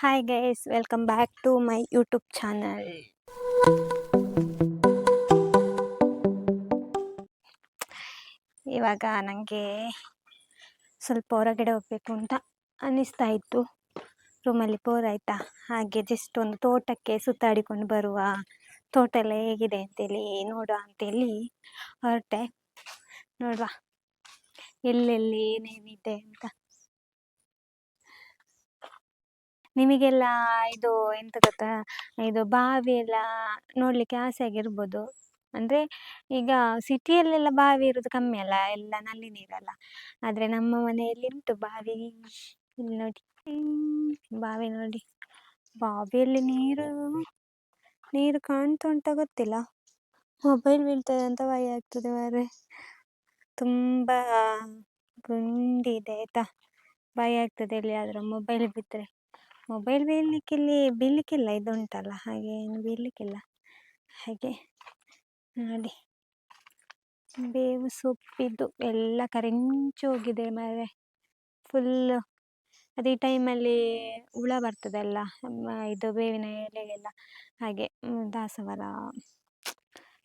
Hi guys, welcome back to my YouTube channel. ಇವಾಗ ನನಗೆ ಸ್ವಲ್ಪ ಹೊರಗಡೆ ಹೋಗಬೇಕು ಅಂತ ಅನ್ನಿಸ್ತಾ ಇತ್ತು. ರೂಮಲ್ಲಿ ಬೋರ್ ಆಯಿತಾ, ಹಾಗೆ ಜಸ್ಟ್ ಒಂದು ತೋಟಕ್ಕೆ ಸುತ್ತಾಡಿಕೊಂಡು ಬರುವ, ತೋಟ ಎಲ್ಲ ಹೇಗಿದೆ ಅಂತೇಳಿ ನೋಡುವ ಅಂತೇಳಿ ಹೊರಟೆ. ನೋಡುವ ಎಲ್ಲೆಲ್ಲಿ ಏನೇನಿದೆ ಅಂತ. ನಿಮಗೆಲ್ಲ ಇದು ಎಂತ ಗೊತ್ತಾ, ಇದು ಬಾವಿ ಎಲ್ಲ ನೋಡಲಿಕ್ಕೆ ಆಸೆ ಆಗಿರ್ಬೋದು. ಅಂದರೆ ಈಗ ಸಿಟಿಯಲ್ಲೆಲ್ಲ ಬಾವಿ ಇರೋದು ಕಮ್ಮಿ ಅಲ್ಲ, ಎಲ್ಲ ನಲ್ಲಿ ನೀರಲ್ಲ. ಆದರೆ ನಮ್ಮ ಮನೆಯಲ್ಲಿ ಉಂಟು ಬಾವಿ. ಇಲ್ಲಿ ನೋಡಿ, ಬಾವಿ ನೋಡಿ, ಬಾವಿಯಲ್ಲಿ ನೀರು ನೀರು ಕಾಣ್ತಾ ಉಂಟ ಗೊತ್ತಿಲ್ಲ. ಮೊಬೈಲ್ ಬೀಳ್ತದೆ ಅಂತ ಭಯ ಆಗ್ತದೆ ಮಾರೆ, ತುಂಬ ಗುಂಡಿದೆ ಆಯ್ತಾ. ಭಯ ಆಗ್ತದೆ ಎಲ್ಲಿಯಾದರೂ ಮೊಬೈಲ್ ಬಿದ್ದರೆ. ಮೊಬೈಲ್ ಬೀಳಲಿಕ್ಕಿಲ್ಲ, ಇದು ಉಂಟಲ್ಲ ಹಾಗೆ ಏನು ಬೀಳಲಿಕ್ಕಿಲ್ಲ. ಹಾಗೆ ನೋಡಿ, ಬೇವು ಸೊಪ್ಪಿದ್ದು ಎಲ್ಲ ಕರೆಂಚು ಹೋಗಿದೆ ಮಾರೆ ಫುಲ್ಲು. ಅದು ಈ ಟೈಮಲ್ಲಿ ಹುಳ ಬರ್ತದಲ್ಲ, ಇದು ಬೇವಿನ ಎಲೆಗೆಲ್ಲ. ಹಾಗೆ ದಾಸವಾಳ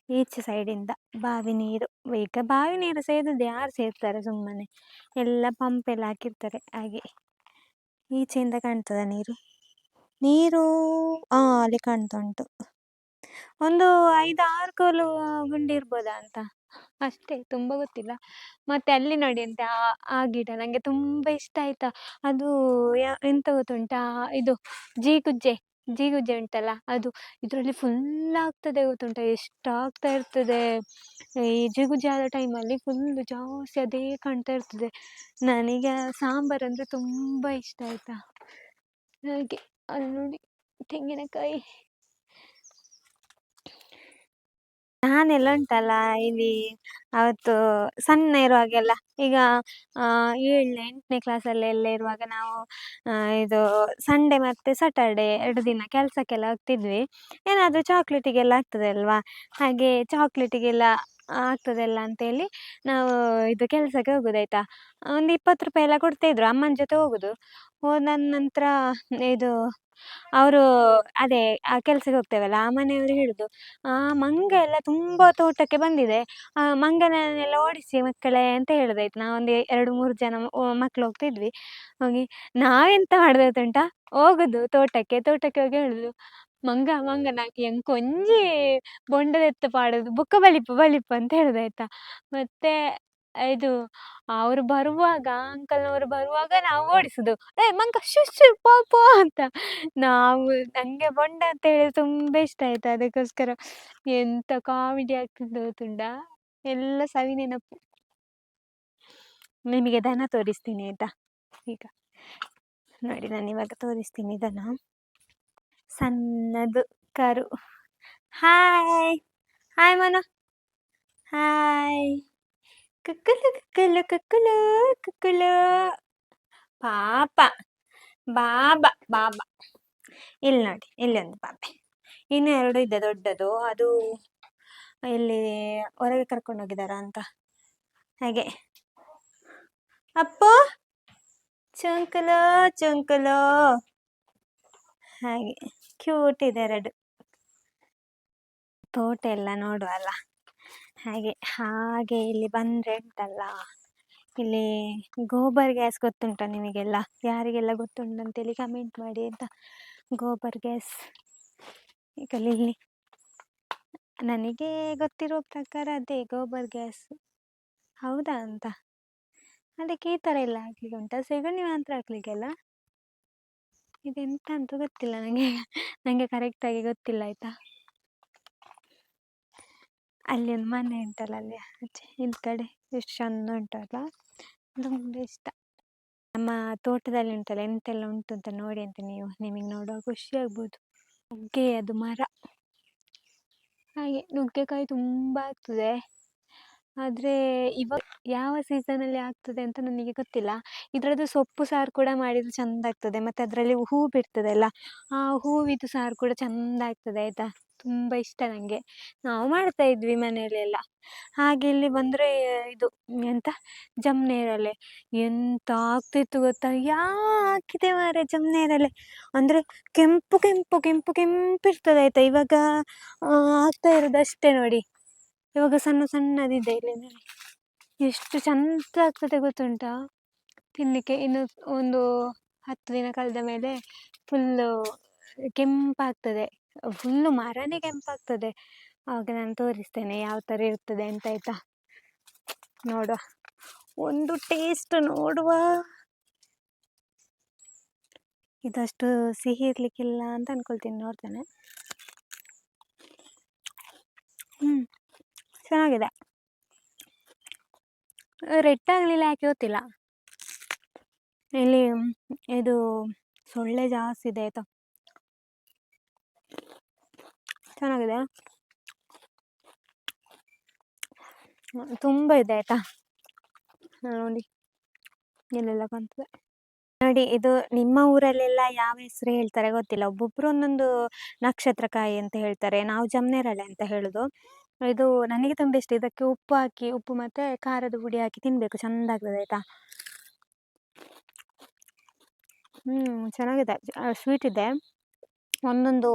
ಈಚೆ ಸೈಡಿಂದ ಬಾವಿ ನೀರು. ಈಗ ಬಾವಿ ನೀರು ಸೇದೋದು ಯಾರು ಸೇರ್ತಾರೆ ಸುಮ್ಮನೆ, ಎಲ್ಲ ಪಂಪೆಲ್ಲ ಹಾಕಿರ್ತಾರೆ. ಹಾಗೆ ಈಚೆಯಿಂದ ಕಾಣ್ತದ ನೀರು ಅಲ್ಲಿ ಕಾಣ್ತಾ ಉಂಟು. ಒಂದು 5-6 ಕೋಲು ಗುಂಡಿ ಇರ್ಬೋದಾ ಅಂತ ಅಷ್ಟೇ, ತುಂಬ ಗೊತ್ತಿಲ್ಲ. ಮತ್ತೆ ಅಲ್ಲಿ ನೋಡಿ ಅಂತ ಆ ಗಿಡ ನನಗೆ ತುಂಬ ಇಷ್ಟ ಆಯ್ತಾ. ಅದು ಎಂತ ಗೊತ್ತುಂಟಾ, ಇದು ಜೀಗುಜ್ಜೆ ಉಂಟಲ್ಲ, ಅದು ಇದರಲ್ಲಿ ಫುಲ್ ಆಗ್ತದೆ ಗೊತ್ತುಂಟ. ಎಷ್ಟು ಆಗ್ತಾ ಇರ್ತದೆ ಈ ಜಿಗುಜ್ಜೆ ಆದ ಟೈಮಲ್ಲಿ, ಫುಲ್ ಜಾಸ್ತಿ ಅದೇ ಕಾಣ್ತಾ ಇರ್ತದೆ. ನನಗೆ ಸಾಂಬಾರು ಅಂದರೆ ತುಂಬ ಇಷ್ಟ ಆಯ್ತಾ. ಹಾಗೆ ಅಲ್ಲಿ ನೋಡಿ ತೆಂಗಿನಕಾಯಿ. ನಾನೆಲ್ಲ ಉಂಟಲ್ಲ ಇಲ್ಲಿ ಅವತ್ತು ಸಣ್ಣ ಇರುವಾಗೆಲ್ಲ, ಈಗ 7ನೇ 8ನೇ ಕ್ಲಾಸಲ್ಲಿ ಎಲ್ಲ ಇರುವಾಗ ನಾವು ಇದು ಸಂಡೇ ಮತ್ತು ಸ್ಯಾಟರ್ಡೆ 2 ದಿನ ಕೆಲಸಕ್ಕೆಲ್ಲ ಹೋಗ್ತಿದ್ವಿ. ಏನಾದರೂ ಚಾಕ್ಲೇಟಿಗೆಲ್ಲ ಆಗ್ತದೆ ಅಲ್ವಾ, ಹಾಗೆ ಚಾಕ್ಲೇಟಿಗೆಲ್ಲ ಆಗ್ತದಲ್ಲ ಅಂತೇಳಿ ನಾವು ಇದು ಕೆಲಸಕ್ಕೆ ಹೋಗೋದಾಯ್ತಾ. ಒಂದು 20 ರೂಪಾಯಿ ಎಲ್ಲ ಕೊಡ್ತಾಯಿದ್ರು, ಅಮ್ಮನ ಜೊತೆ ಹೋಗೋದು. ಹೋದ ನಂತರ ಇದು ಅವರು ಅದೇ ಆ ಕೆಲ್ಸಕ್ಕೆ ಹೋಗ್ತೇವಲ್ಲ, ಆ ಮನೆಯವರು ಹೇಳುದು, ಮಂಗ ಎಲ್ಲ ತುಂಬ ತೋಟಕ್ಕೆ ಬಂದಿದೆ, ಮಂಗನನ್ನೆಲ್ಲ ಓಡಿಸಿ ಮಕ್ಕಳೇ ಅಂತ ಹೇಳುದಾಯ್ತು. ನಾವೊಂದು 2-3 ಜನ ಮಕ್ಕಳು ಹೋಗ್ತಿದ್ವಿ. ಹೋಗಿ ನಾವೆಂತ ಮಾಡಿದೆ ಗೊತ್ತುಂಟಾ, ಹೋಗುದು ತೋಟಕ್ಕೆ ಹೋಗಿ ಹೇಳುದು, ಮಂಗ ನಾಕಿ ಹೆಂಗೆ ಕೊಂಜಿ ಬೊಂಡದೆತ್ತ ಪಾಡುದು ಬುಕ್ಕ ಬಲಿಪು ಅಂತ ಹೇಳುದಾಯ್ತಾ. ಮತ್ತೆ ಇದು ಅವರು ಬರುವಾಗ, ಅಂಕಲ್ನವರು ಬರುವಾಗ ನಾವು ಓಡಿಸುದು, ಮಂಗ ಶುಶು ಪೋ ಅಂತ. ನಂಗೆ ಬೊಂಡ ಅಂತ ಹೇಳಿ ತುಂಬ ಇಷ್ಟ ಆಯ್ತು. ಅದಕ್ಕೋಸ್ಕರ ಎಂತ ಕಾಮಿಡಿ ಆಗ್ತಿದ್ದು ಗೊತ್ತುಂಟಾ, ಎಲ್ಲ ಸವಿ ನೆನಪು. ನಿಮಗೆ ದನ ತೋರಿಸ್ತೀನಿ ಆಯ್ತಾ. ಈಗ ನೋಡಿ, ನಾನು ಇವಾಗ ತೋರಿಸ್ತೀನಿ ದನ. ಸಣ್ಣದು ಕರು. ಹಾಯ್ ಮನ, ಹಾಯ್. ಕುಕ್ಕುಲು ಪಾಪ, ಬಾಬಾ. ಇಲ್ಲಿ ನೋಡಿ, ಇಲ್ಲಿ ಒಂದು ಪಾಪೆ. ಇನ್ನು 2 ಇದೆ ದೊಡ್ಡದು, ಅದು ಇಲ್ಲಿ ಹೊರಗೆ ಕರ್ಕೊಂಡು ಹೋಗಿದಾರ ಅಂತ. ಹಾಗೆ ಅಪ್ಪು ಚುಂಕುಲು ಹಾಗೆ ಕ್ಯೂಟ್ ಇದೆ 2. ತೋಟ ಎಲ್ಲ ನೋಡುವಲ್ಲ. ಹಾಗೆ ಇಲ್ಲಿ ಬಂದರೆ ಉಂಟಲ್ಲ, ಇಲ್ಲಿ ಗೋಬರ್ ಗ್ಯಾಸ್ ಗೊತ್ತುಂಟ ನಿಮಗೆಲ್ಲ? ಯಾರಿಗೆಲ್ಲ ಗೊತ್ತುಂಟಂತೇಳಿ ಕಮೆಂಟ್ ಮಾಡಿ ಅಂತ. ಗೋಬರ್ ಗ್ಯಾಸ್ ಈಗ ಇಲ್ಲಿ ನನಗೆ ಗೊತ್ತಿರೋ ಪ್ರಕಾರ ಅದೇ ಗೋಬರ್ ಗ್ಯಾಸ್ ಹೌದಾ ಅಂತ. ಅದಕ್ಕೆ ಈ ಥರ ಎಲ್ಲ ಹಾಕ್ಲಿಕ್ಕೆ ಉಂಟಾ, ಸೆಗಣಿ ಮಾತ್ರ ಹಾಕ್ಲಿಕ್ಕೆಲ್ಲ. ಇದೆಂತ ಅಂತ ಗೊತ್ತಿಲ್ಲ ನನಗೆ ಕರೆಕ್ಟಾಗಿ ಗೊತ್ತಿಲ್ಲ ಆಯಿತಾ. ಅಲ್ಲಿ ಒಂದು ಮನೆ ಉಂಟಲ್ಲ, ಅಲ್ಲಿ ಆಚೆ இந்த ಕಡೆ ಎಷ್ಟು ಚಂದ ಉಂಟಲ್ಲ, ತುಂಬ ಇಷ್ಟ. ನಮ್ಮ ತೋಟದಲ್ಲಿ ಉಂಟಲ್ಲ ಎಂತೆಲ್ಲ ಉಂಟು ಅಂತ ನೋಡಿ ಅಂತ ನಿಮಗೆ ನೋಡುವಾಗ ಖುಷಿ ಆಗ್ಬೋದು. ನುಗ್ಗೆ ಅದು ಮರ, ಹಾಗೆ ನುಗ್ಗೆಕಾಯಿ ತುಂಬ ಆಗ್ತದೆ. ಆದರೆ ಇವಾಗ ಯಾವ ಸೀಸನಲ್ಲಿ ಆಗ್ತದೆ ಅಂತ ನನಗೆ ಗೊತ್ತಿಲ್ಲ. ಇದರದ್ದು ಸೊಪ್ಪು ಸಾರು ಕೂಡ ಮಾಡಿದರೆ ಚೆಂದ ಆಗ್ತದೆ. ಮತ್ತು ಅದರಲ್ಲಿ ಹೂ ಬಿಡ್ತದಲ್ಲ, ಆ ಹೂವಿದು ಸಾರು ಕೂಡ ಚೆಂದ ಆಗ್ತದೆ ಆಯಿತಾ. ತುಂಬ ಇಷ್ಟ ನನಗೆ. ನಾವು ಮಾಡ್ತಾ ಇದ್ವಿ ಮನೆಯಲ್ಲೆಲ್ಲ. ಹಾಗೆ ಇಲ್ಲಿ ಬಂದರೆ ಇದು ಎಂತ ಜಮ್ನೇರಳೆ ಎಂತ ಆಗ್ತಿತ್ತು ಗೊತ್ತಾ? ಯಾಕಿದೆ ಮಾರ್ರೆ ಜಮ್ನೇರಳೆ ಅಂದರೆ ಕೆಂಪು ಕೆಂಪು ಕೆಂಪು ಕೆಂಪು ಇರ್ತದೆ ಆಯಿತಾ. ಇವಾಗ ಆಗ್ತಾ ಇರೋದು ಅಷ್ಟೇ ನೋಡಿ. ಇವಾಗ ಸಣ್ಣ ಸಣ್ಣದಿದೆ ಇಲ್ಲಿ ನೋಡಿ. ಎಷ್ಟು ಚಂದ ಆಗ್ತದೆ ಗೊತ್ತುಂಟಾ ತಿನ್ನಲಿಕ್ಕೆ. ಇನ್ನು ಒಂದು 10 ದಿನ ಕಳೆದ ಮೇಲೆ ಫುಲ್ಲು ಕೆಂಪಾಗ್ತದೆ, ಫುಲ್ಲು ಮರನೇ ಕೆಂಪಾಗ್ತದೆ. ಆಗ ನಾನು ತೋರಿಸ್ತೇನೆ ಯಾವ ಥರ ಇರ್ತದೆ ಅಂತ ಆಯಿತಾ. ನೋಡುವ, ಒಂದು ಟೇಸ್ಟ್ ನೋಡುವ. ಇದಷ್ಟು ಸಿಹಿ ಇರ್ಲಿಕ್ಕಿಲ್ಲ ಅಂತ ಅನ್ಕೊಳ್ತೀನಿ, ನೋಡ್ತೇನೆ. ಚೆನ್ನಾಗಿದೆ. ರೆಡ್ ಆಗಲಿಲ್ಲ ಯಾಕೆ ಗೊತ್ತಿಲ್ಲ. ಇಲ್ಲಿ ಇದು ಸೊಳ್ಳೆ ಜಾಸ್ತಿ ಇದೆ ಆಯಿತಾ. ಚೆನ್ನಾಗಿದೆ, ತುಂಬ ಇದೆ ಆಯಿತಾ. ನೋಡಿ ಇಲ್ಲೆಲ್ಲ ಕಾಣ್ತದೆ ನೋಡಿ. ಇದು ನಿಮ್ಮ ಊರಲ್ಲೆಲ್ಲ ಯಾವ ಹೆಸರು ಹೇಳ್ತಾರೆ ಗೊತ್ತಿಲ್ಲ. ಒಬ್ಬೊಬ್ರು ಒಂದೊಂದು ನಕ್ಷತ್ರಕಾಯಿ ಅಂತ ಹೇಳ್ತಾರೆ, ನಾವು ಜಮ್ನೇರಳೆ ಅಂತ ಹೇಳೋದು. ಇದು ನನಗೆ ತುಂಬ ಇಷ್ಟ. ಇದಕ್ಕೆ ಉಪ್ಪು ಹಾಕಿ, ಉಪ್ಪು ಮತ್ತು ಖಾರದ ಪುಡಿ ಹಾಕಿ ತಿನ್ನಬೇಕು, ಚೆಂದ ಆಗ್ತದೆ ಆಯಿತಾ. ಚೆನ್ನಾಗಿದೆ, ಸ್ವೀಟ್ ಇದೆ, ಒಂದೊಂದು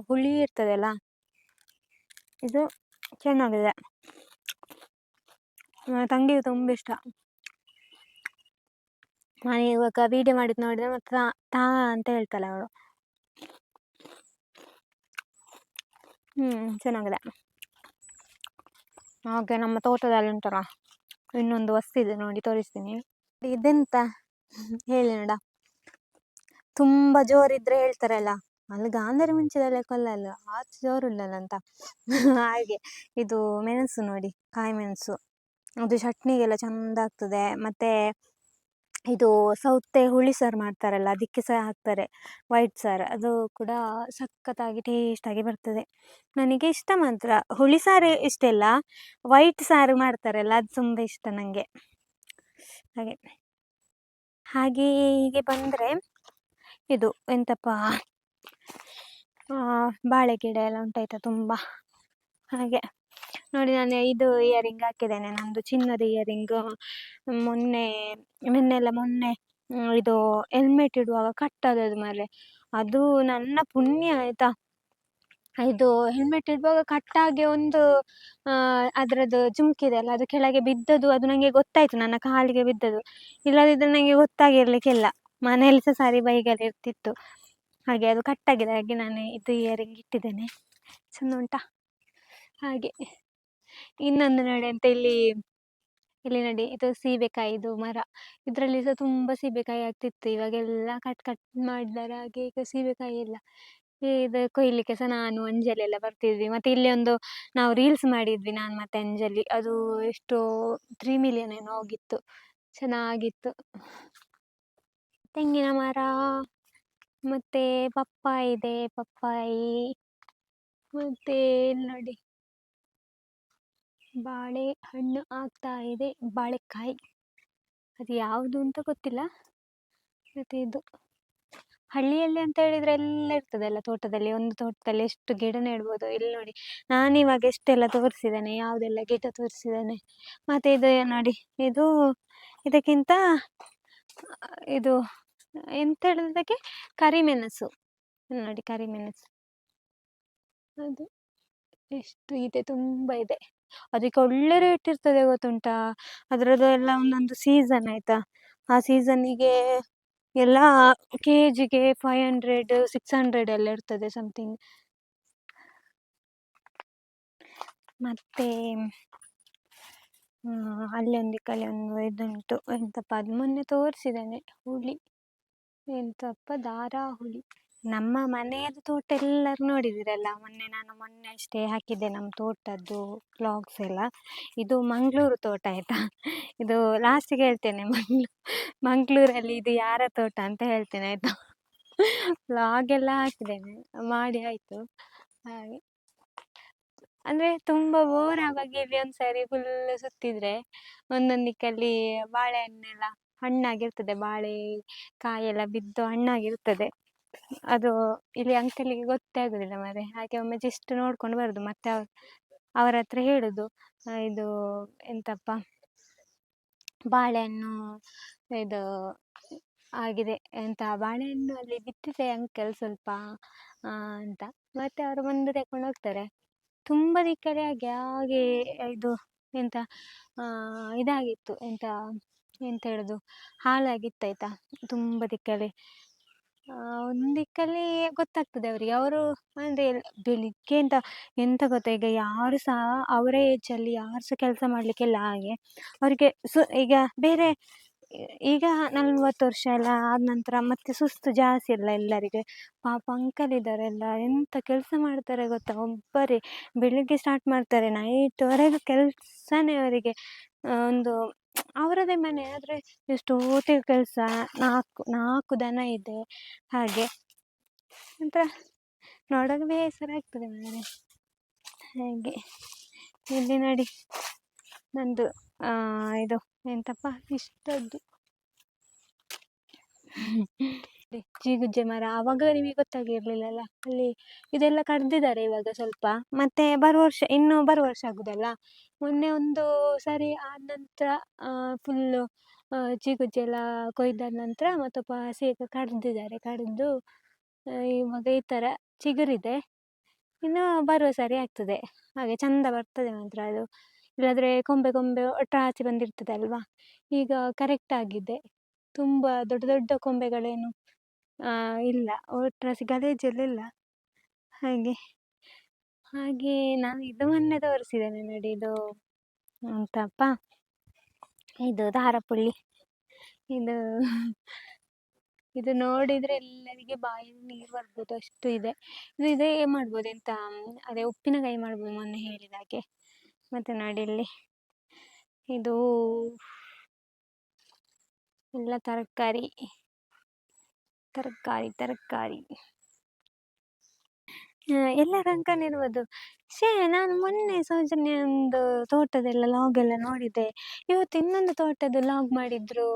ಹುಳಿ ಇರ್ತದೆ ಅಲ್ಲ, ಇದು ಚೆನ್ನಾಗಿದೆ. ತಂಗಿಗೆ ತುಂಬ ಇಷ್ಟ. ನಾನು ಇವಾಗ ವೀಡಿಯೋ ಮಾಡಿದ್ದು ನೋಡಿದ್ರೆ ಮತ್ತೆ ತಾ ಅಂತ ಹೇಳ್ತಾಳೆ ಅವಳು. ಚೆನ್ನಾಗಿದೆ. ಹಾಗೆ ನಮ್ಮ ತೋಟದಲ್ಲಿ ಉಂಟಲ್ಲ ಇನ್ನೊಂದು ವಸ್ತಿದೆ ನೋಡಿ, ತೋರಿಸ್ತೀನಿ. ಇದೆಂತ ಹೇಳಿ ನೋಡ, ತುಂಬ ಜೋರಿದ್ರೆ ಹೇಳ್ತಾರಲ್ಲ ಅಲ್ಲಿ ಗಾಂಧಾರಿ ಮುಂಚಿದಲ್ಲೇ ಕೊಲ್ಲಲ್ಲ, ಆಚೆ ಜೋರುಳ್ಳಲ್ಲ ಅಂತ. ಹಾಗೆ ಇದು ಮೆಣಸು ನೋಡಿ, ಕಾಯಿ ಮೆಣಸು, ಅದು ಚಟ್ನಿಗೆಲ್ಲ ಚೆಂದ ಆಗ್ತದೆ. ಮತ್ತು ಇದು ಸೌತೆ ಹುಳಿ ಸಾರು ಮಾಡ್ತಾರಲ್ಲ ಅದಕ್ಕೆ ಸಹ ಹಾಕ್ತಾರೆ, ವೈಟ್ ಸಾರು, ಅದು ಕೂಡ ಸಖತ್ತಾಗಿ ಟೇಸ್ಟಾಗಿ ಬರ್ತದೆ. ನನಗೆ ಇಷ್ಟ ಮಾತ್ರ ಹುಳಿ ಸಾರು ಇಷ್ಟ ಇಲ್ಲ, ವೈಟ್ ಸಾರು ಮಾಡ್ತಾರಲ್ಲ ಅದು ತುಂಬ ಇಷ್ಟ ನನಗೆ. ಹಾಗೆ ಹಾಗೆ ಹೀಗೆ ಬಂದರೆ ಇದು ಎಂತಪ್ಪ, ಬಾಳೆ ಗಿಡ ಎಲ್ಲ ಉಂಟಾಯ್ತಾ ತುಂಬ. ಹಾಗೆ ನೋಡಿ, ನಾನು ಇದು ಇಯರಿಂಗ್ ಹಾಕಿದ್ದೇನೆ, ನಂದು ಚಿನ್ನದ ಇಯರಿಂಗ್. ಮೊನ್ನೆ ಇದು ಹೆಲ್ಮೆಟ್ ಇಡುವಾಗ ಕಟ್ಟಾದದ್ದು ಮಾರ್ರೆ, ಅದು ನನ್ನ ಪುಣ್ಯ ಆಯಿತಾ. ಇದು ಹೆಲ್ಮೆಟ್ ಇಡುವಾಗ ಕಟ್ಟಾಗಿ ಒಂದು ಅದರದ್ದು ಜುಮ್ಕಿದೆ ಅಲ್ಲ ಅದು ಕೆಳಗೆ ಬಿದ್ದದ್ದು, ಅದು ನನಗೆ ಗೊತ್ತಾಯಿತು, ನನ್ನ ಕಾಲಿಗೆ ಬಿದ್ದದ್ದು. ಇಲ್ಲದಿದ್ದರೆ ನನಗೆ ಗೊತ್ತಾಗಿರಲಿಕ್ಕಿಲ್ಲ, ಮನೆಯಲ್ಲಿ ಸಹ ಸಾರಿ ಬೈಗಲ್ಲಿ ಇರ್ತಿತ್ತು. ಹಾಗೆ ಅದು ಕಟ್ಟಾಗಿದೆ, ಹಾಗೆ ನಾನು ಇದು ಇಯರಿಂಗ್ ಇಟ್ಟಿದ್ದೇನೆ. ಚೆಂದ ಉಂಟಾ? ಹಾಗೆ ಇನ್ನೊಂದು ನೋಡಿ ಅಂತ, ಇಲ್ಲಿ ನೋಡಿ, ಇದು ಸೀಬೆಕಾಯಿದು ಮರ. ಇದರಲ್ಲಿ ಸಹ ತುಂಬ ಸೀಬೆಕಾಯಿ ಆಗ್ತಿತ್ತು, ಇವಾಗೆಲ್ಲ ಕಟ್ ಮಾಡಿದ್ದಾರೆ. ಹಾಗೆ ಈಗ ಸೀಬೆಕಾಯಿ ಇಲ್ಲ. ಇದು ಕೊಯ್ಲಿಕ್ಕೆ ಸಹ ನಾನು ಅಂಜಲಿ ಎಲ್ಲ ಬರ್ತಿದ್ವಿ. ಮತ್ತು ಇಲ್ಲಿ ಒಂದು ನಾವು ರೀಲ್ಸ್ ಮಾಡಿದ್ವಿ, ನಾನು ಮತ್ತು ಅಂಜಲಿ. ಅದು ಎಷ್ಟೋ 3 ಮಿಲಿಯನ್ ಏನೋ ಹೋಗಿತ್ತು, ಚೆನ್ನಾಗಿತ್ತು. ತೆಂಗಿನ ಮರ ಮತ್ತು ಪಪ್ಪಾಯಿ ಇದೆ, ಪಪ್ಪಾಯಿ. ಮತ್ತು ಇಲ್ಲಿ ನೋಡಿ ಬಾಳೆಹಣ್ಣು ಆಗ್ತಾ ಇದೆ, ಬಾಳೆಕಾಯಿ, ಅದು ಯಾವುದು ಅಂತ ಗೊತ್ತಿಲ್ಲ. ಮತ್ತು ಇದು ಹಳ್ಳಿಯಲ್ಲಿ ಅಂತ ಹೇಳಿದರೆ ಎಲ್ಲ ಇರ್ತದಲ್ಲ ತೋಟದಲ್ಲಿ, ಒಂದು ತೋಟದಲ್ಲಿ ಎಷ್ಟು ಗಿಡ ನೆಡ್ಬೋದು. ಇಲ್ಲಿ ನೋಡಿ, ನಾನಿವಾಗ ಎಷ್ಟೆಲ್ಲ ತೋರಿಸಿದ್ದೇನೆ, ಯಾವುದೆಲ್ಲ ಗಿಡ ತೋರಿಸಿದ್ದೇನೆ. ಮತ್ತು ಇದು ನೋಡಿ, ಇದಕ್ಕಿಂತ ಇದು ಎಂತ ಹೇಳೋದಕ್ಕೆ, ಕರಿಮೆಣಸು ನೋಡಿ, ಕರಿಮೆಣಸು ಅದು ಎಷ್ಟು ಇದೆ, ತುಂಬ ಇದೆ. ಅದಕ್ಕೆ ಒಳ್ಳೆ ರೇಟ್ ಇರ್ತದೆ ಗೊತ್ತುಂಟಾ. ಅದರದ್ದು ಎಲ್ಲ ಒಂದೊಂದು ಸೀಸನ್ ಆಯಿತಾ, ಆ ಸೀಸನ್ನಿಗೆ ಎಲ್ಲ KGಗೆ 500 600 ಎಲ್ಲ ಇರ್ತದೆ ಸಮಥಿಂಗ್. ಮತ್ತು ಅಲ್ಲಿ ಒಂದು ಇದುಂಟು, ಎಂತಪ್ಪ ಅದು ಮೊನ್ನೆ ತೋರಿಸಿದ್ದೇನೆ, ಹುಳಿ, ಎಂತಪ್ಪ ದಾರ ಹುಳಿ. ನಮ್ಮ ಮನೆಯದು ತೋಟ ಎಲ್ಲರೂ ನೋಡಿದಿರಲ್ಲ, ಮೊನ್ನೆ ಅಷ್ಟೇ ಹಾಕಿದ್ದೆ ನಮ್ಮ ತೋಟದ್ದು ವ್ಲಾಗ್ಸ್ ಎಲ್ಲ. ಇದು ಮಂಗಳೂರು ತೋಟ ಆಯಿತಾ. ಇದು ಲಾಸ್ಟಿಗೆ ಹೇಳ್ತೇನೆ, ಮಂಗಳೂರಲ್ಲಿ ಇದು ಯಾರ ತೋಟ ಅಂತ ಹೇಳ್ತೇನೆ ಆಯಿತಾ. ವ್ಲಾಗ್ ಎಲ್ಲ ಹಾಕಿದ್ದೇನೆ, ಮಾಡಿ ಆಯಿತು. ಹಾಗೆ ಅಂದರೆ ತುಂಬ ಬೋರ್ ಆವಾಗ ಇಲ್ಲಿ ಒಂದು ಸಾರಿ ಫುಲ್ ಸುತ್ತಿದ್ರೆ ಒಂದೊಂದು ದಿಕ್ಕಲ್ಲಿ ಬಾಳೆಹಣ್ಣೆಲ್ಲ ಹಣ್ಣಾಗಿರ್ತದೆ, ಬಾಳೆ ಕಾಯೆಲ್ಲ ಬಿದ್ದು ಹಣ್ಣಾಗಿರ್ತದೆ. ಅದು ಇಲ್ಲಿ ಅಂಕಲಿಗೆ ಗೊತ್ತೇ ಆಗುದಿಲ್ಲ ಮಾರೆ, ಹಾಗೆ ಒಮ್ಮೆ ಜಸ್ಟ್ ನೋಡ್ಕೊಂಡು ಬರುದು. ಮತ್ತೆ ಅವರ ಹತ್ರ ಹೇಳುದು ಇದು ಎಂತಪ್ಪ ಬಾಳೆಹಣ್ಣು ಇದು ಆಗಿದೆ ಎಂತ ಬಾಳೆಹಣ್ಣು ಅಲ್ಲಿ ಬಿಟ್ಟಿದೆ ಅಂಕಲ್ ಸ್ವಲ್ಪ ಅಂತ. ಮತ್ತೆ ಅವರು ಬಂದು ತಕೊಂಡು ಹೋಗ್ತಾರೆ. ತುಂಬ ದಿಕ್ಕಲೆ ಹಾಗೆ ಇದು ಎಂತ ಇದಾಗಿತ್ತು ಎಂತ ಎಂತ ಹೇಳುದು ಹಾಳಾಗಿತ್ತಾಯ್ತಾ ತುಂಬ ದಿಕ್ಕಲೆ. ಒಂದಿಕ್ಕಲ್ಲಿ ಗೊತ್ತಾಗ್ತದೆ ಅವರಿಗೆ, ಅವರು ಅಂದರೆ ಬೆಳಿಗ್ಗೆ ಎಂತ ಗೊತ್ತಾ, ಈಗ ಯಾರು ಸಹ ಅವರ ಏಜಲ್ಲಿ ಯಾರು ಸಹ ಕೆಲಸ ಮಾಡಲಿಕ್ಕೆಲ್ಲ ಹಾಗೆ ಅವರಿಗೆ ಈಗ ಬೇರೆ ಈಗ 40 ವರ್ಷ ಎಲ್ಲ ಆದ ನಂತರ ಮತ್ತೆ ಸುಸ್ತು ಜಾಸ್ತಿ ಇಲ್ಲ ಎಲ್ಲರಿಗೆ. ಪಾಪ ಅಂಕಲ್ ಇದ್ದಾರೆ ಎಲ್ಲ ಎಂತ ಕೆಲಸ ಮಾಡ್ತಾರೆ ಗೊತ್ತಾ, ಒಬ್ಬರೇ ಬೆಳಿಗ್ಗೆ ಸ್ಟಾರ್ಟ್ ಮಾಡ್ತಾರೆ ನೈಟ್ವರೆಗೂ ಕೆಲಸನೇ ಅವರಿಗೆ. ಒಂದು ಅವರದೇ ಮನೆ ಆದರೆ ಎಷ್ಟು ಹೊತ್ತಿಗೆ ಕೆಲಸ, ನಾಲ್ಕು ದನ ಇದೆ ಹಾಗೆ ಅಂತ ನೋಡೋಕೆ ಬೇಸರ ಆಗ್ತದೆ ಮಾರೆ. ಹಾಗೆ ಇಲ್ಲಿ ನೋಡಿ ನಂದು ಇದು ಎಂತಪ್ಪ ಇಷ್ಟದ್ದು ಚೀಗುಜ್ಜೆ ಮರ. ಆವಾಗ ನಿಮಗೆ ಗೊತ್ತಾಗಿರ್ಲಿಲ್ಲಲ್ಲ, ಅಲ್ಲಿ ಇದೆಲ್ಲ ಕಡ್ದಿದ್ದಾರೆ ಇವಾಗ ಸ್ವಲ್ಪ. ಮತ್ತೆ ಬರುವ ವರ್ಷ ಆಗುದಲ್ಲ. ಮೊನ್ನೆ ಒಂದು ಸರಿ ಆದ ನಂತರ ಫುಲ್ಲು ಚೀಗುಜ್ಜೆ ಎಲ್ಲ ಕೊಯ್ದಾದ ನಂತರ ಮತ್ತಪ್ಪ ಹಸಿ ಕಡ್ದಿದ್ದಾರೆ. ಕಡ್ದು ಇವಾಗ ಈ ಥರ ಚಿಗುರಿದೆ. ಇನ್ನು ಬರುವ ಸರಿ ಆಗ್ತದೆ, ಹಾಗೆ ಚಂದ ಬರ್ತದೆ ಮಾತ್ರ ಅದು. ಇಲ್ಲಾಂದರೆ ಕೊಂಬೆ ಒಟ್ರಾಚೆ ಬಂದಿರ್ತದೆ ಅಲ್ವಾ. ಈಗ ಕರೆಕ್ಟ್ ಆಗಿದೆ, ತುಂಬ ದೊಡ್ಡ ದೊಡ್ಡ ಕೊಂಬೆಗಳೇನು ಇಲ್ಲ, ಒಟ್ರಾಸಿ ಗಲೀಜೆಲ್ಲ ಹಾಗೆ. ಹಾಗೆ ನಾನು ಇದು ಮೊನ್ನೆ ತೋರಿಸಿದ್ದೇನೆ ನೋಡಿ, ಇದು ಅಂತಪ್ಪ ಇದು ದಾರಪುಳ್ಳಿ. ಇದು ಇದು ನೋಡಿದರೆ ಎಲ್ಲರಿಗೆ ಬಾಯಲ್ಲಿ ನೀರು ಬರ್ಬೋದು ಅಷ್ಟು ಇದೆ. ಇದೇ ಮಾಡ್ಬೋದು ಎಂತ, ಅದೇ ಉಪ್ಪಿನಕಾಯಿ ಮಾಡ್ಬೋದು ಮೊನ್ನೆ ಹೇಳಿದ ಹಾಗೆ. ಮತ್ತು ನೋಡಿ ಇಲ್ಲಿ ಇದು ಎಲ್ಲ ತರಕಾರಿ. ಎಲ್ಲರೂ ಅನ್ಕೊಂಡಿರ್ಬೋದು, ನಾನು ಮೊನ್ನೆ ಸೌಜನ್ಯ ಒಂದು ತೋಟದೆಲ್ಲ ಲಾಗ್ ಎಲ್ಲ ನೋಡಿದ್ದೆ, ಇವತ್ತು ಇನ್ನೊಂದು ತೋಟದ್ದು ಲಾಗ್ ಮಾಡಿದ್ರು,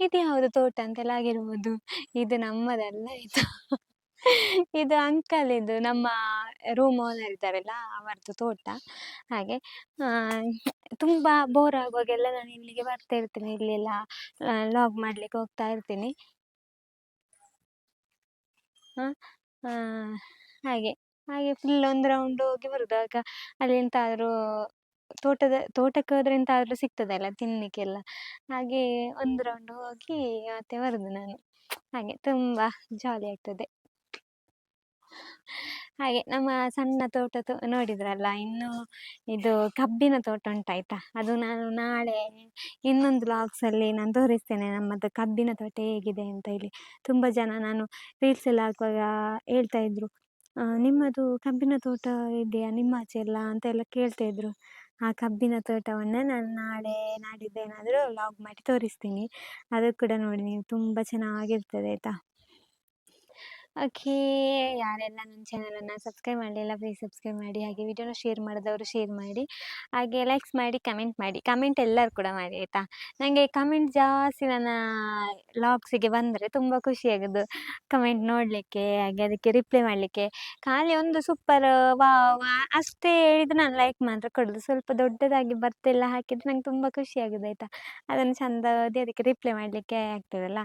ಇದು ಯಾವುದು ತೋಟ ಅಂತೆಲ್ಲ ಆಗಿರ್ಬೋದು. ಇದು ನಮ್ಮದಲ್ಲ, ಇದು ಅಂಕಲ್, ಇದು ನಮ್ಮ ರೂಮ್ ಓನರ್ ಇದ್ದಾರಲ್ಲ ಅವರದ್ದು ತೋಟ. ಹಾಗೆ ತುಂಬ ಬೋರ್ ಆಗುವಾಗೆಲ್ಲ ನಾನು ಇಲ್ಲಿಗೆ ಬರ್ತಾ ಇರ್ತೀನಿ, ಇಲ್ಲೆಲ್ಲ ಲಾಗ್ ಮಾಡಲಿಕ್ಕೆ ಹೋಗ್ತಾ ಇರ್ತೀನಿ. ಹಾಗೆ ಫುಲ್ ಒಂದು ರೌಂಡ್ ಹೋಗಿ ಬರುದು. ಆಗ ಅಲ್ಲಿ ಎಂತಾದರೂ ತೋಟಕ್ಕೆ ಹೋದ್ರೆ ಎಂತಾದರೂ ಸಿಗ್ತದಲ್ಲ ತಿನ್ನಲಿಕ್ಕೆಲ್ಲ, ಹಾಗೆ ಒಂದು ರೌಂಡ್ ಹೋಗಿ ಮತ್ತೆ ಬರುದು ನಾನು. ಹಾಗೆ ತುಂಬ ಜಾಲಿ ಆಗ್ತದೆ. ಹಾಗೆ ನಮ್ಮ ಸಣ್ಣ ತೋಟ ನೋಡಿದ್ರಲ್ಲ, ಇನ್ನು ಇದು ಕಬ್ಬಿನ ತೋಟ ಉಂಟಾಯ್ತಾ, ಅದು ನಾನು ನಾಳೆ ಇನ್ನೊಂದು ಲಾಗ್ಸಲ್ಲಿ ನಾನು ತೋರಿಸ್ತೇನೆ ನಮ್ಮದು ಕಬ್ಬಿನ ತೋಟ ಹೇಗಿದೆ ಅಂತ. ಇಲ್ಲಿ ತುಂಬ ಜನ ನಾನು ರೀಲ್ಸ್ ಎಲ್ಲ ಹಾಕುವಾಗ ಹೇಳ್ತಾ ಇದ್ರು, ನಿಮ್ಮದು ಕಬ್ಬಿನ ತೋಟ ಇದೆಯಾ ನಿಮ್ಮ ಆಚೆ ಎಲ್ಲ ಅಂತೆಲ್ಲ ಕೇಳ್ತಾ ಇದ್ರು. ಆ ಕಬ್ಬಿನ ತೋಟವನ್ನೇ ನಾನು ನಾಳೆ ನಾಡಿದ್ದೇನಾದರೂ ಲಾಗ್ ಮಾಡಿ ತೋರಿಸ್ತೀನಿ, ಅದು ಕೂಡ ನೋಡಿ ನೀವು, ತುಂಬ ಚೆನ್ನಾಗಿರ್ತದೆ ಆಯಿತಾ. ಓಕೆ, ಯಾರೆಲ್ಲ ನನ್ನ ಚಾನಲನ್ನು ಸಬ್ಸ್ಕ್ರೈಬ್ ಮಾಡಲಿಲ್ಲ ಪ್ಲೀಸ್ ಸಬ್ಸ್ಕ್ರೈಬ್ ಮಾಡಿ. ಹಾಗೆ ವಿಡಿಯೋನ ಶೇರ್ ಮಾಡಿದವರು ಶೇರ್ ಮಾಡಿ, ಹಾಗೆ ಲೈಕ್ಸ್ ಮಾಡಿ, ಕಮೆಂಟ್ ಮಾಡಿ. ಕಮೆಂಟ್ ಎಲ್ಲರೂ ಕೂಡ ಮಾಡಿ ಆಯಿತಾ. ನನಗೆ ಕಮೆಂಟ್ ಜಾಸ್ತಿ ನನ್ನ ಲಾಗ್ಸಿಗೆ ಬಂದರೆ ತುಂಬ ಖುಷಿಯಾಗೋದು ಕಮೆಂಟ್ ನೋಡಲಿಕ್ಕೆ, ಹಾಗೆ ಅದಕ್ಕೆ ರಿಪ್ಲೈ ಮಾಡಲಿಕ್ಕೆ. ಖಾಲಿ ಒಂದು ಸೂಪರ್ ವಾವ್ ಅಷ್ಟೇ ಹೇಳಿದರೆ ನಾನು ಲೈಕ್ ಮಾತ್ರ ಕೊಡೋದು. ಸ್ವಲ್ಪ ದೊಡ್ಡದಾಗಿ ಬರ್ತೆಲ್ಲ ಹಾಕಿದರೆ ನಂಗೆ ತುಂಬ ಖುಷಿಯಾಗೋದು ಆಯಿತಾ. ಅದನ್ನು ಚೆಂದ ಓದಿ ಅದಕ್ಕೆ ರಿಪ್ಲೈ ಮಾಡಲಿಕ್ಕೆ ಆಗ್ತದಲ್ಲ,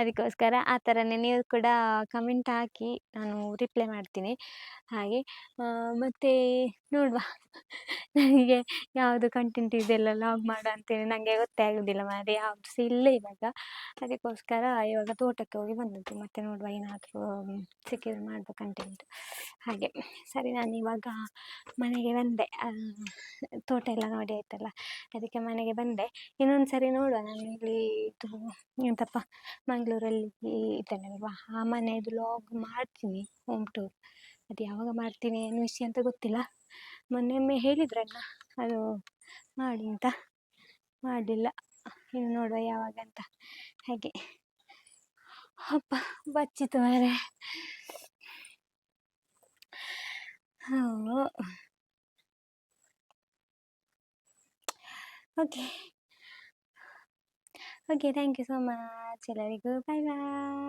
ಅದಕ್ಕೋಸ್ಕರ ಆ ಥರನೇ ನೀವು ಕೂಡ ಕಮೆಂಟ್ ಹಾಕಿ, ನಾನು ರಿಪ್ಲೈ ಮಾಡ್ತೀನಿ. ಹಾಗೆ ಮತ್ತು ನೋಡುವ, ನನಗೆ ಯಾವುದು ಕಂಟೆಂಟ್ ಇದೆಲ್ಲ ಲಾಗ್ ಮಾಡು ಅಂತೇಳಿ ನನಗೆ ಗೊತ್ತೇ ಆಗೋದಿಲ್ಲ ಮಾರೆ, ಯಾವುದು ಸಹ ಇಲ್ಲ ಇವಾಗ. ಅದಕ್ಕೋಸ್ಕರ ಇವಾಗ ತೋಟಕ್ಕೆ ಹೋಗಿ ಬಂದದ್ದು, ಮತ್ತು ನೋಡುವ ಏನಾದರೂ ಸಿಕ್ಕಿದ್ರೆ ಮಾಡುವ ಕಂಟೆಂಟ್. ಹಾಗೆ ಸರಿ, ನಾನು ಇವಾಗ ಮನೆಗೆ ಬಂದೆ, ತೋಟ ಎಲ್ಲ ನೋಡಿ ಆಯ್ತಲ್ಲ, ಅದಕ್ಕೆ ಮನೆಗೆ ಬಂದೆ. ಇನ್ನೊಂದು ಸರಿ ನೋಡುವ, ನಾನು ಇಲ್ಲಿ ಇದು ಎಂತಪ್ಪ ಮಂಗಳೂರಲ್ಲಿ ಇದ್ದೇನಲ್ವಾ, ಆ ಮನೆಯದು ಲಾಗ್ ಮಾಡ್ತೀನಿ ಹೋಮ್ ಟೂರ್. ಅದು ಯಾವಾಗ ಮಾಡ್ತೀನಿ ಏನು ವಿಷಯ ಅಂತ ಗೊತ್ತಿಲ್ಲ. ಮೊನ್ನೆ ಹೇಳಿದ್ರಲ್ಲ ಅದು ಮಾಡಿ ಅಂತ, ಮಾಡಲಿಲ್ಲ, ಇನ್ನು ನೋಡುವ ಯಾವಾಗ ಅಂತ. ಹಾಗೆ ಅಪ್ಪ ಬಚ್ಚಿತು ಮಾರೆ. Okay, thank you so much ಎಲ್ಲರಿಗೂ. ಬಾಯ್ ಬಾಯ್.